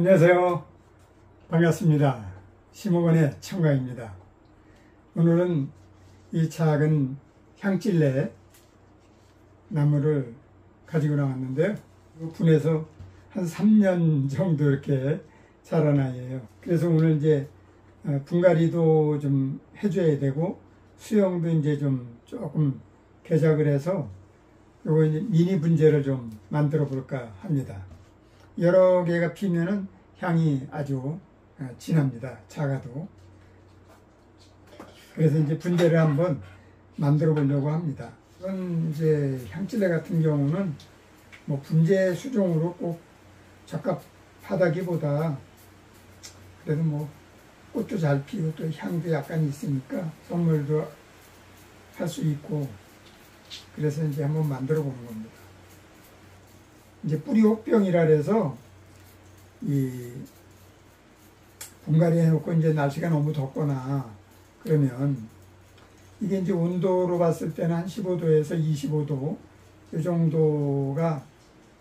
안녕하세요. 반갑습니다. 심호건의 청강입니다. 오늘은 이 작은 향찔레 나무를 가지고 나왔는데요. 분해서 한 3년 정도 이렇게 자란 아이예요. 그래서 오늘 이제 분갈이도 좀 해줘야 되고 수영도 이제 좀 조금 개작을 해서 요거 이제 미니 분재를 좀 만들어 볼까 합니다. 여러 개가 피면은 향이 아주 진합니다. 작아도. 그래서 이제 분재를 한번 만들어 보려고 합니다. 이건 이제 향찔레 같은 경우는 뭐 분재 수종으로 꼭 적합하다기보다 그래도 뭐 꽃도 잘 피고 또 향도 약간 있으니까 선물도 할 수 있고 그래서 이제 한번 만들어 보는 겁니다. 이제 뿌리 혹병이라 해서 이 분갈이 해놓고 이제 날씨가 너무 덥거나 그러면 이게 이제 온도로 봤을 때는 한 15도에서 25도 이 정도가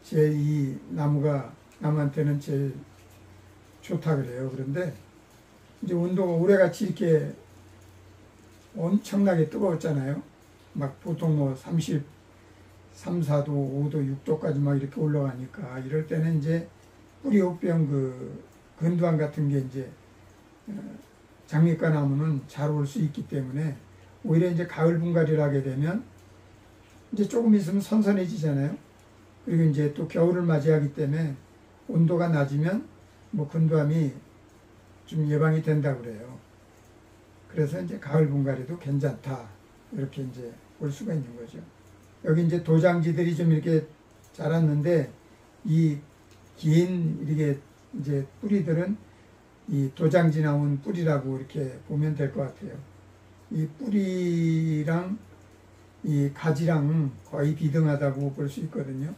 제일 이 나무한테는 제일 좋다 그래요. 그런데 이제 온도가 올해같이 이렇게 엄청나게 뜨거웠잖아요. 막 보통 뭐 33, 4도, 5도, 6도까지 막 이렇게 올라가니까 이럴 때는 이제 뿌리 혹병 그 건두황 같은 게 이제 장미과 나무는 잘 올 수 있기 때문에 오히려 이제 가을 분갈이를 하게 되면 이제 조금 있으면 선선해지잖아요. 그리고 이제 또 겨울을 맞이하기 때문에 온도가 낮으면 뭐 건두암이 좀 예방이 된다고 그래요. 그래서 이제 가을 분갈이도 괜찮다. 이렇게 이제 볼 수가 있는 거죠. 여기 이제 도장지들이 좀 이렇게 자랐는데 이 긴 이렇게 이제 뿌리들은 이 도장지 나온 뿌리라고 이렇게 보면 될 것 같아요. 이 뿌리랑 이 가지랑 거의 비등하다고 볼 수 있거든요.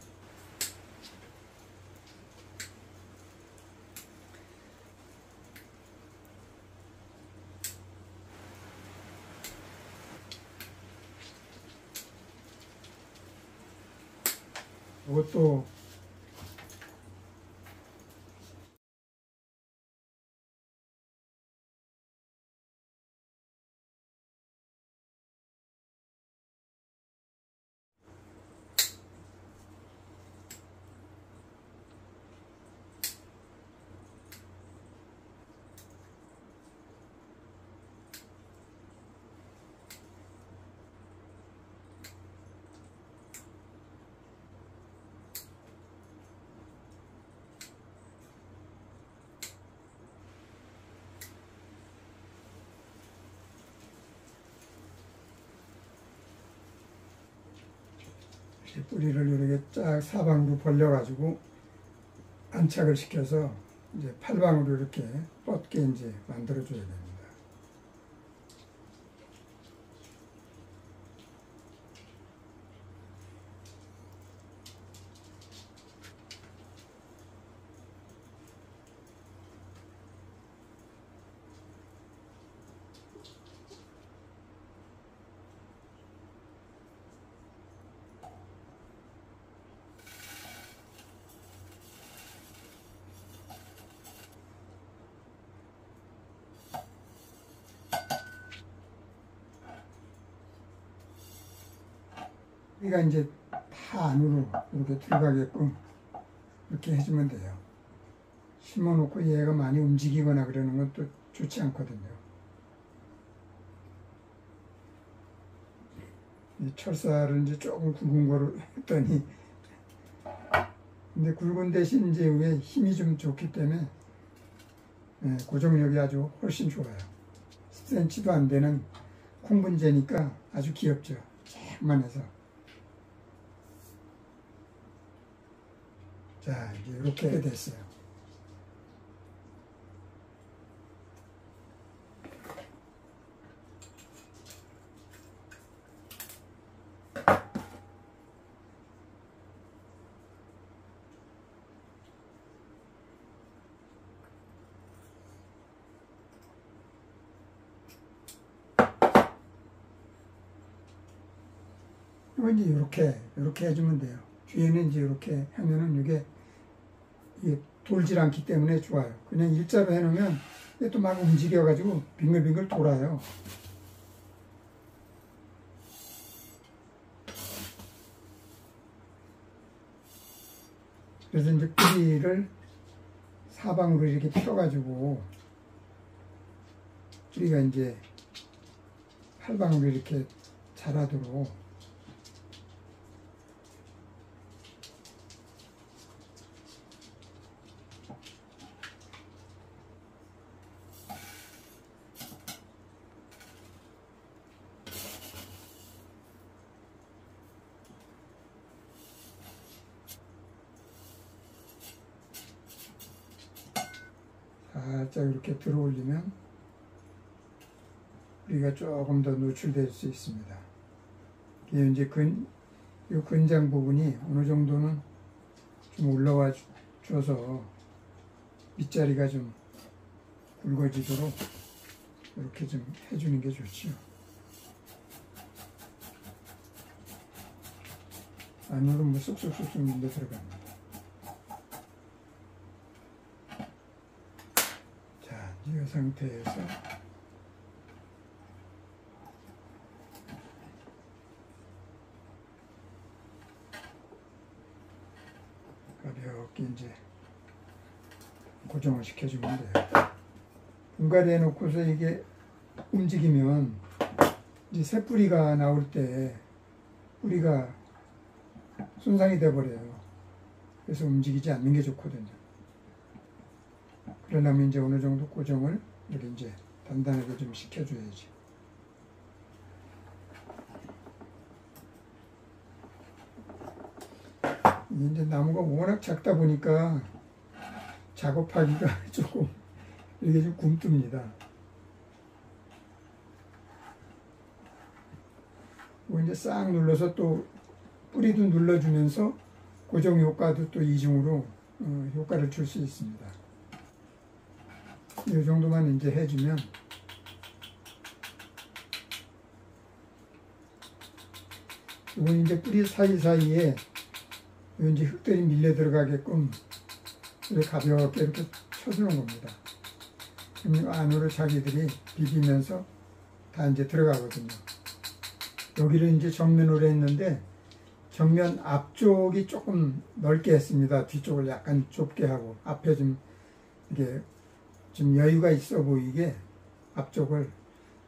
이것도 뿌리를 이렇게 쫙 사방으로 벌려가지고 안착을 시켜서 이제 팔방으로 이렇게 뻗게 이제 만들어줘야 됩니다. 여기가 이제 다 안으로 이렇게 들어가게끔 이렇게 해주면 돼요. 심어놓고 얘가 많이 움직이거나 그러는 건 또 좋지 않거든요. 이 철사를 이제 조금 굵은 거로 했더니 근데 굵은 대신 이제 위에 힘이 좀 좋기 때문에 고정력이 아주 훨씬 좋아요. 10cm도 안 되는 콩분재니까 아주 귀엽죠. 쬐만해서. 자, 이제 이렇게 됐어요. 이제 이렇게 해주면 돼요. 뒤에는 이제 이렇게 하면은 이게 돌질 않기 때문에 좋아요. 그냥 일자로 해놓으면 또 막 움직여가지고 빙글빙글 돌아요. 그래서 이제 뿌리를 사방으로 이렇게 펴가지고 뿌리가 이제 팔방으로 이렇게 자라도록 살짝 이렇게 들어 올리면 뿌리가 조금 더 노출될 수 있습니다. 이게 이제 이 근장 부분이 어느 정도는 좀 올라와 줘서 밑자리가 좀 굵어지도록 이렇게 좀 해주는 게 좋지요. 안으로 뭐 쑥쑥쑥쑥 밀려 들어갑니다. 자, 이 상태에서 가볍게 이제 고정을 시켜주면 돼요. 분갈이 해놓고서 이게 움직이면 이제 새 뿌리가 나올 때 뿌리가 손상이 돼버려요. 그래서 움직이지 않는 게 좋거든요. 그러려면 이제 어느 정도 고정을 이렇게 이제 단단하게 좀 시켜줘야지. 이제 나무가 워낙 작다 보니까 작업하기가 조금 이렇게 좀 굼뜹니다. 이제 싹 눌러서 또 뿌리도 눌러주면서 고정 효과도 또 이중으로 효과를 줄 수 있습니다. 이 정도만 이제 해주면 이건 이제 뿌리 사이사이에 이제 흙들이 밀려 들어가게끔 이렇게 가볍게 이렇게 쳐주는 겁니다. 그럼 안으로 자기들이 비비면서 다 이제 들어가거든요. 여기를 이제 정면으로 했는데 정면 앞쪽이 조금 넓게 했습니다. 뒤쪽을 약간 좁게 하고 앞에 좀 이게 좀 여유가 있어 보이게 앞쪽을.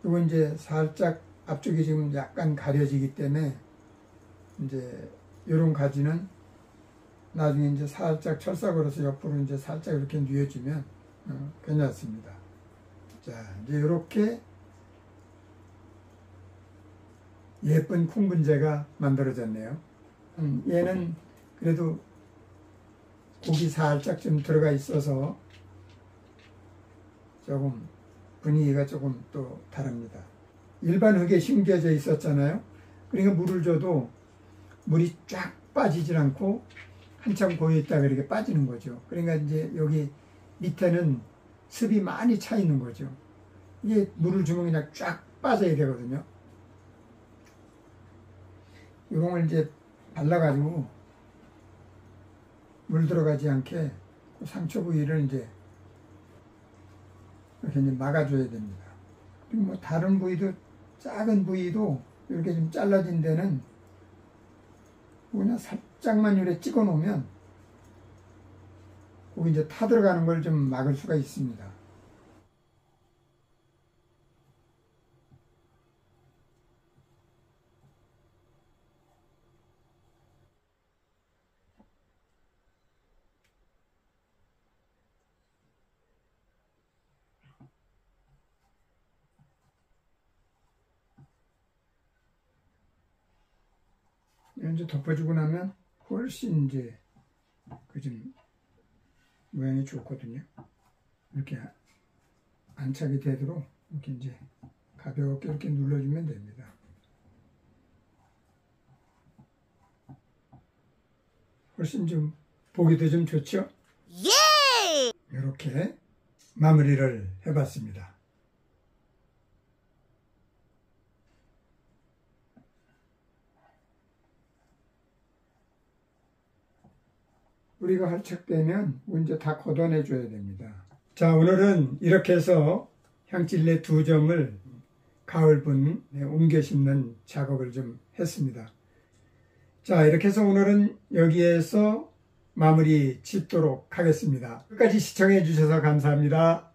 이거 이제 살짝 앞쪽이 지금 약간 가려지기 때문에 이제 이런 가지는 나중에 이제 살짝 철사걸어서 옆으로 이제 살짝 이렇게 뉘어주면 괜찮습니다. 자, 이제 이렇게 예쁜 콩분재가 만들어졌네요. 얘는 그래도 고기 살짝 좀 들어가 있어서 조금 분위기가 조금 또 다릅니다. 일반 흙에 심겨져 있었잖아요. 그러니까 물을 줘도 물이 쫙 빠지질 않고 한참 고여 있다가 이렇게 빠지는 거죠. 그러니까 이제 여기 밑에는 습이 많이 차 있는 거죠. 이게 물을 주면 그냥 쫙 빠져야 되거든요. 이런 걸 이제 발라가지고 물 들어가지 않게 그 상처 부위를 이제 이렇게 이제 막아줘야 됩니다. 그리고 뭐 다른 부위도 작은 부위도 이렇게 좀 잘라진 데는 그냥 살짝만 이렇게 찍어 놓으면 거기 이제 타 들어가는 걸 좀 막을 수가 있습니다. 이제 덮어주고 나면 훨씬 이제 그 좀 모양이 좋거든요. 이렇게 안착이 되도록 이렇게 이제 가볍게 이렇게 눌러주면 됩니다. 훨씬 좀 보기도 좀 좋죠? 예! 이렇게 마무리를 해봤습니다. 뿌리가 활착되면 이제 다 걷어내 줘야 됩니다. 자, 오늘은 이렇게 해서 향찔레 2점을 가을분 옮겨 심는 작업을 좀 했습니다. 자, 이렇게 해서 오늘은 여기에서 마무리 짓도록 하겠습니다. 끝까지 시청해 주셔서 감사합니다.